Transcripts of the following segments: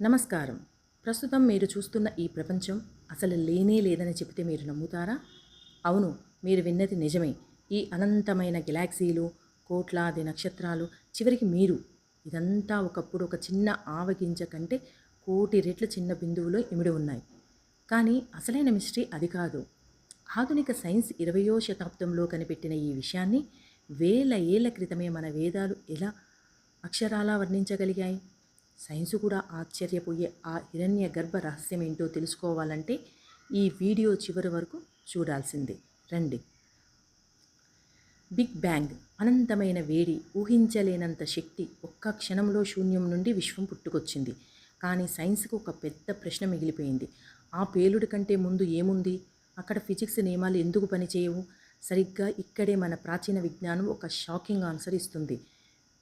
నమస్కారం. ప్రస్తుతం మీరు చూస్తున్న ఈ ప్రపంచం అసలు లేనే లేదని చెబితే మీరు నమ్ముతారా? అవును, మీరు విన్నది నిజమే. ఈ అనంతమైన గెలాక్సీలు, కోట్లాది నక్షత్రాలు, చివరికి మీరు, ఇదంతా ఒకప్పుడు ఒక చిన్న ఆవగింజ కంటే కోటి రెట్లు చిన్న బిందువులో ఇమిడి ఉన్నాయి. కానీ అసలైన మిస్టరీ అది కాదు. ఆధునిక సైన్స్ 20వ శతాబ్దంలో కనిపెట్టిన ఈ విషయాన్ని వేల ఏళ్ల క్రితమే మన వేదాలు ఎలా అక్షరాలా వర్ణించగలిగాయి? సైన్సు కూడా ఆశ్చర్యపోయే ఆ హిరణ్య గర్భ రహస్యం ఏంటో తెలుసుకోవాలంటే ఈ వీడియో చివరి వరకు చూడాల్సిందే. రండి. బిగ్ బ్యాంగ్, అనంతమైన వేడి, ఊహించలేనంత శక్తి, ఒక్క క్షణంలో శూన్యం నుండి విశ్వం పుట్టుకొచ్చింది. కానీ సైన్స్కు ఒక పెద్ద ప్రశ్న మిగిలిపోయింది. ఆ పేలుడు కంటే ముందు ఏముంది? అక్కడ ఫిజిక్స్ నియమాలు ఎందుకు పనిచేయవు? సరిగ్గా ఇక్కడే మన ప్రాచీన విజ్ఞానం ఒక షాకింగ్ ఆన్సర్ ఇస్తుంది.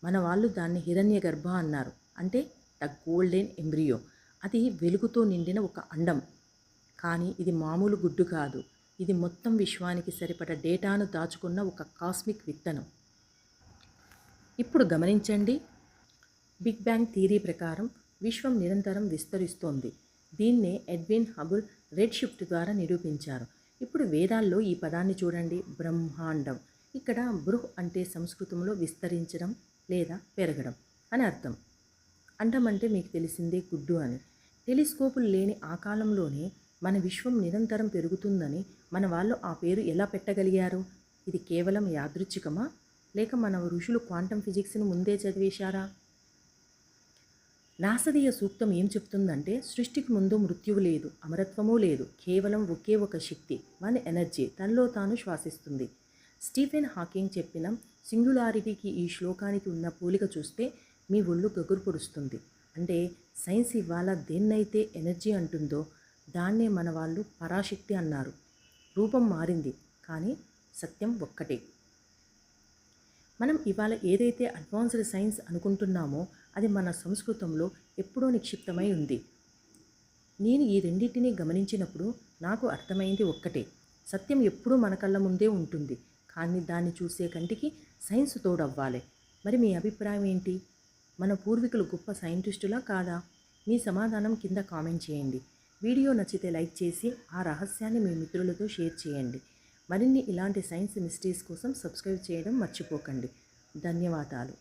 మన వాళ్ళు దాన్ని హిరణ్య గర్భ అన్నారు. అంటే ద గోల్డెన్ ఎంబ్రియో. అది వెలుగుతో నిండిన ఒక అండం. కానీ ఇది మామూలు గుడ్డు కాదు. ఇది మొత్తం విశ్వానికి సరిపడ డేటాను దాచుకున్న ఒక కాస్మిక్ విత్తనం. ఇప్పుడు గమనించండి. బిగ్ బ్యాంగ్ థియరీ ప్రకారం విశ్వం నిరంతరం విస్తరిస్తోంది. దీన్నే ఎడ్విన్ హబుల్ రెడ్ షిఫ్ట్ ద్వారా నిరూపించారు. ఇప్పుడు వేదాల్లో ఈ పదాన్ని చూడండి, బ్రహ్మాండం. ఇక్కడ బృహ్ అంటే సంస్కృతంలో విస్తరించడం లేదా పెరగడం అని అర్థం. అండం అంటే మీకు తెలిసిందే గుడ్డు అని. టెలిస్కోపులు లేని ఆ కాలంలోనే మన విశ్వం నిరంతరం పెరుగుతుందని మన వాళ్ళు ఆ పేరు ఎలా పెట్టగలిగారు? ఇది కేవలం యాదృచ్ఛికమా, లేక మన ఋషులు క్వాంటం ఫిజిక్స్ను ముందే చదివేశారా? నాసదీయ సూక్తం ఏం చెప్తుందంటే, సృష్టికి ముందు మృత్యువు లేదు, అమరత్వమూ లేదు, కేవలం ఒకే ఒక శక్తి, వన్ ఎనర్జీ తనలో తాను శ్వాసిస్తుంది. స్టీఫెన్ హాకింగ్ చెప్పిన సింగులారిటీకి ఈ శ్లోకానికి ఉన్న పోలిక చూస్తే మీ ఒళ్ళు గగురు పొడుస్తుంది. అంటే సైన్స్ ఇవాళ దేన్నైతే ఎనర్జీ అంటుందో దాన్నే మన వాళ్ళు పరాశక్తి అన్నారు. రూపం మారింది, కానీ సత్యం ఒక్కటే. మనం ఇవాళ ఏదైతే అడ్వాన్స్డ్ సైన్స్ అనుకుంటున్నామో అది మన సంస్కృతంలో ఎప్పుడో నిక్షిప్తమై ఉంది. నేను ఈ రెండింటినీ గమనించినప్పుడు నాకు అర్థమైంది ఒక్కటే: సత్యం ఎప్పుడూ మన కళ్ళ ముందే ఉంటుంది, కానీ దాన్ని చూసే కంటికి సైన్స్ తోడవ్వాలి. మరి మీ అభిప్రాయం ఏంటి? మన పూర్వీకులు గొప్ప సైంటిస్టులా కాదా? మీ సమాధానం కింద కామెంట్ చేయండి. వీడియో నచ్చితే లైక్ చేసి ఆ రహస్యాన్ని మీ మిత్రులతో షేర్ చేయండి. మరిన్ని ఇలాంటి సైన్స్ మిస్టరీస్ కోసం సబ్స్క్రైబ్ చేయడం మర్చిపోకండి. ధన్యవాదాలు.